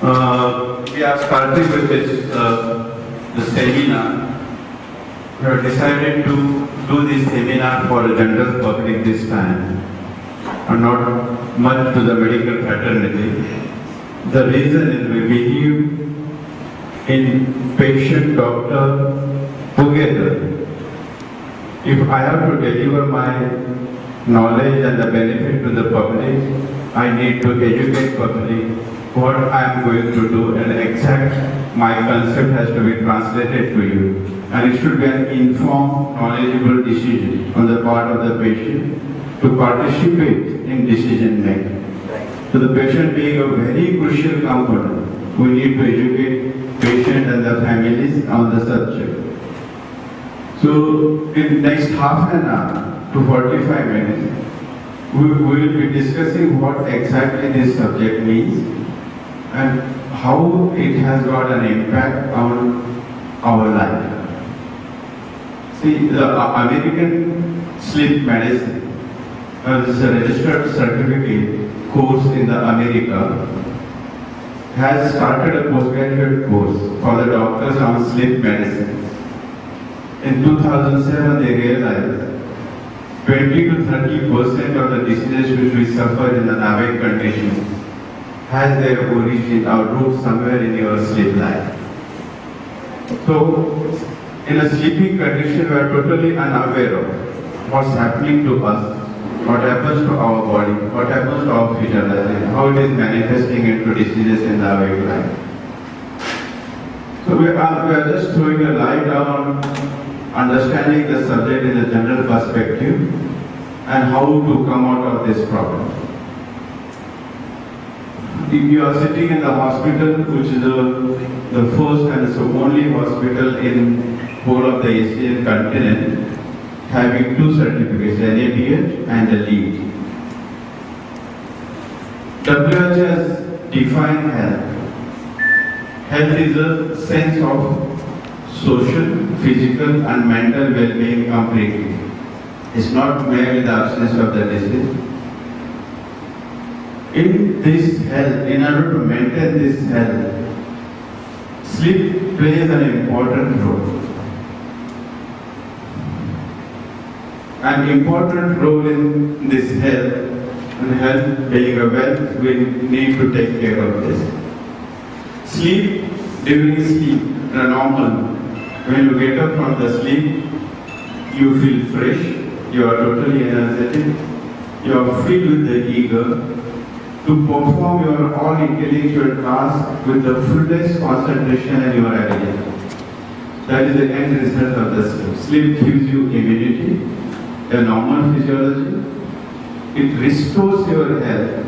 We are starting with the seminar. We have decided to do this seminar for the general public this time, and not much to the medical fraternity. The reason is we believe in patient-doctor together. If I have to deliver my knowledge and the benefit to the public, I need to educate public what I am going to do, and exact my concept has to be translated to you. And it should be an informed, knowledgeable decision on the part of the patient to participate in decision making. So the patient being a very crucial component, we need to educate patient and the families on the subject. So in next half an hour to 45 minutes, we will be discussing what exactly this subject means and how it has got an impact on our life. See, the American sleep medicine is a registered certificate course in the America, has started a postgraduate course for the doctors on sleep medicine. In 2007, they realized 20 to 30% of the diseases which we suffer in the NAVEC conditions has their origin or root somewhere in your sleep life. So, in a sleeping condition, we are totally unaware of what's happening to us, what happens to our body, what happens to our physiology, how it is manifesting into diseases in the awake life. So we are just throwing a light on understanding the subject in a general perspective and how to come out of this problem. If you are sitting in the hospital, which is the first and the only hospital in whole of the Asian continent, having two certificates, NABH and the LEED. WHO has defined health. Health is a sense of social, physical and mental well-being completely. It's not merely the absence of the disease. In this health, in order to maintain this health, sleep plays an important role. An important role in this health, and health being a wealth, we need to take care of this. Sleep, during sleep, normal. When you get up from the sleep, you feel fresh, you are totally energetic, you are filled with the eager to perform your all intellectual tasks with the fullest concentration and your ability. That is the end result of the sleep. Sleep gives you immunity, a normal physiology. It restores your health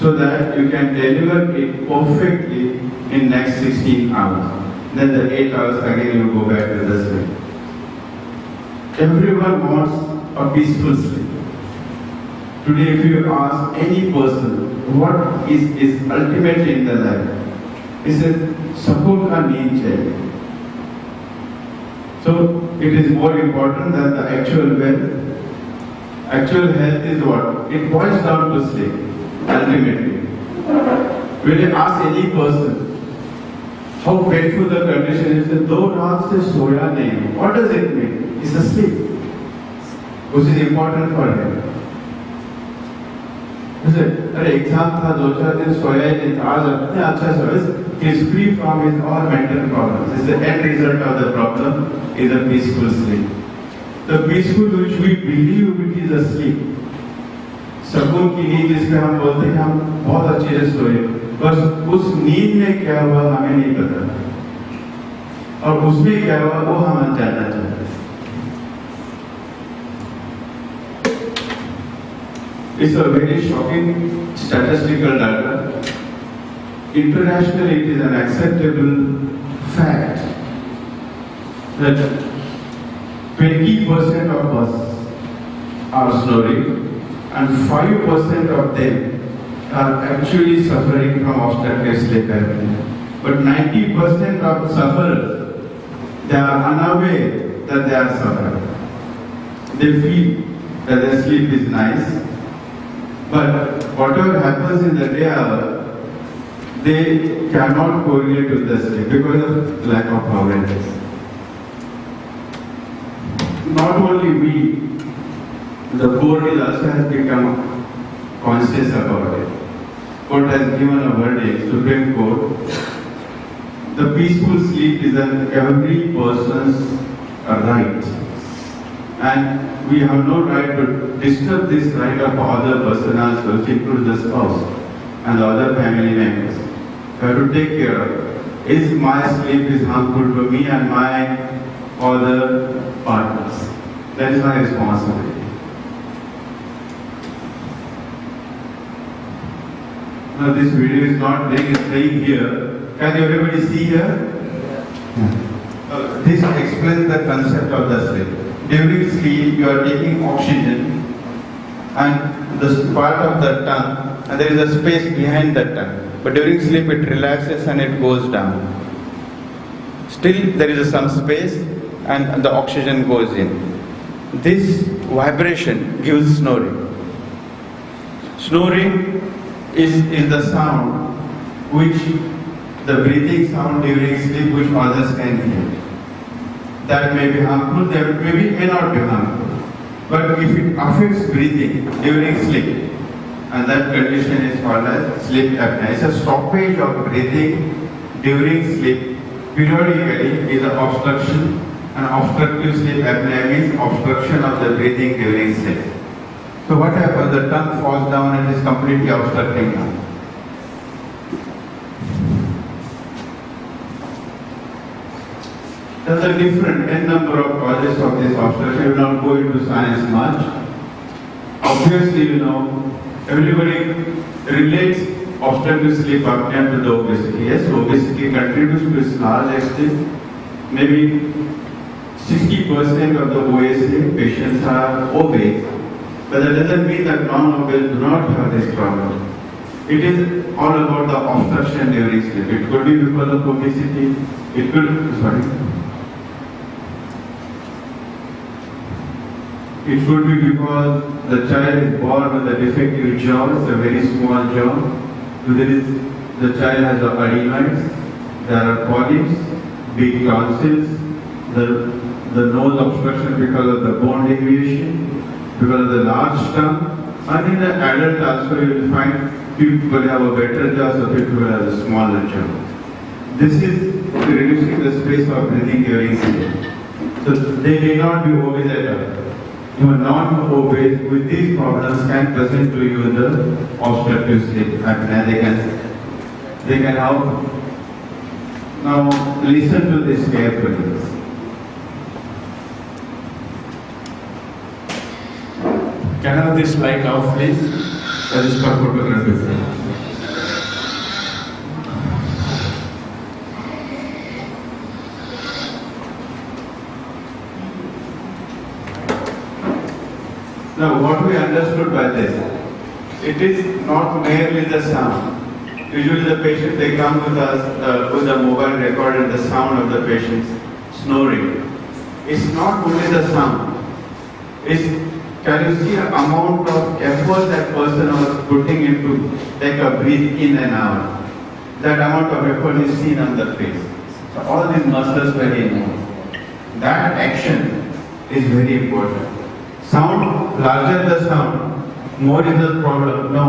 so that you can deliver it perfectly in next 16 hours. Then the 8 hours again you go back to the sleep. Everyone wants a peaceful sleep. Today if you ask any person what is ultimately in the life, he says, "Sakun ka neend chahiye." So it is more important than the actual wealth. Actual health is what? It boils down to sleep, ultimately. When you ask any person how painful the condition is, "Do raat se soya nahi." What does it mean? It's asleep, which is important for him. अरे exam था 2-4 दिन सोया ही नहीं, आज अपने अच्छा सोया. He is free from his all mental problems. This is the end result of the problem is a peaceful sleep. The peaceful which we believe it is a sleep. सुकून की नींद जिसमें हम बोलते हैं हम बहुत अच्छे से सोए, बस उस नींद में क्या हुआ हमें नहीं पता, और उसमें क्या हुआ वो हम जानना चाहते हैं. It's a very shocking statistical data. Internationally, it is an acceptable fact that 20% of us are snoring and 5% of them are actually suffering from obstructive sleep apnea. But 90% of sufferers, they are unaware that they are suffering. They feel that their sleep is nice, but whatever happens in the day hour, they cannot correlate with the sleep because of lack of awareness. Not only we, the board is also has become conscious about it. Court has given a verdict, Supreme Court. The peaceful sleep is an every person's right. And we have no right to disturb this right of other person also, which includes the spouse and the other family members. We have to take care of it. Is my sleep is harmful to me and my other partners? That is my responsibility. Now this video is not playing here. Can everybody see here? This explains the concept of the sleep. During sleep, you are taking oxygen and the part of the tongue, and there is a space behind the tongue. But during sleep, it relaxes and it goes down. Still, there is some space and the oxygen goes in. This vibration gives snoring. Snoring is the sound which the breathing sound during sleep which others can hear. That may be harmful, that may not be harmful. But if it affects breathing during sleep, and that condition is called as sleep apnea. It's a stoppage of breathing during sleep. Periodically is an obstruction, and obstructive sleep apnea means obstruction of the breathing during sleep. So what happens? The tongue falls down and is completely obstructing now. There are different n number of causes of this obstruction. We will not go into science much. Obviously, everybody relates obstructive sleep apnea to the obesity. Yes, obesity contributes to this large extent. Maybe 60% of the OSA patients are obese. But that doesn't mean that non-obese do not have this problem. It is all about the obstruction during sleep. It could be because of obesity. It could be because the child is born with a defective jaw, it's a very small jaw. So the child has adenoids, there are polyps, big tonsils, the nose obstruction because of the bone deviation, because of the large tongue. And in the adult also you will find people have a better jaw, so people have a smaller jaw. This is reducing the space of breathing during sleep. So they may not be obese at all. Even non-obese with these problems can present to you the obstructive sleep apnea. They can have. Now listen to this carefully. Can I have this light off, please? That is for photography. Now, what we understood by this, it is not merely the sound. Usually the patient, they come with us with a mobile record and the sound of the patient's snoring. It's not only the sound. Can you see the amount of effort that person was putting into take a breath in and out? That amount of effort is seen on the face. So all these muscles very important. That action is very important. Sound, larger the sound, more is the problem. No.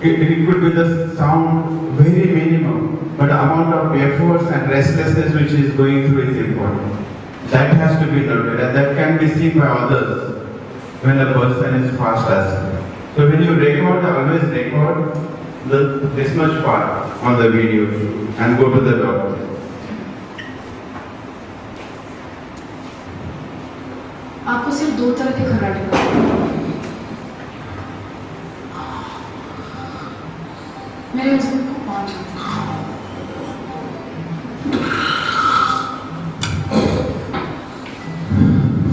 It could be the sound very minimum, but the amount of efforts and restlessness which is going through is important. That has to be noted, and that can be seen by others when a person is fast asleep. So when you record, always record this much part on the video and go to the doctor. आपको सिर्फ 2 तरह के खर्राटे करने मेरे husband को 5 आते हैं।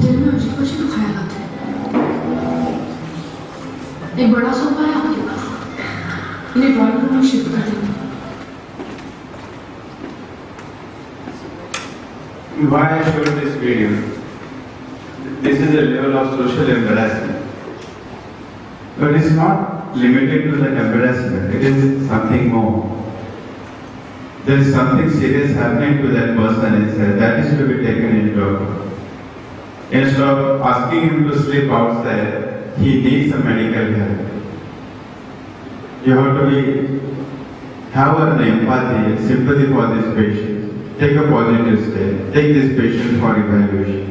दिल में अजीब अजीब ख्याल आते हैं। एक बड़ा सोफा है आपके पास, इन्हें ड्राइंग रूम में शिफ्ट कर देंगे। Why I showed this video? This is a level of social embarrassment. But it's not limited to the embarrassment. It is something more. There is something serious happening to that person inside. That is to be taken into account. Instead of asking him to sleep outside, he needs a medical help. You have to have an empathy and sympathy for this patient. Take a positive step. Take this patient for evaluation.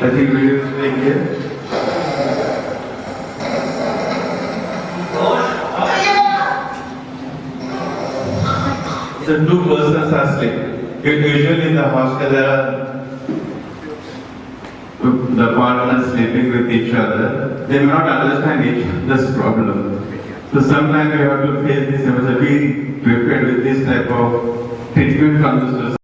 I think video is playing here. The two persons are sleeping. Usually in the hostel there are the partners sleeping with each other. They may not understand each other's problem. So sometimes we have to face this. Be prepared with this type of treatment from the society.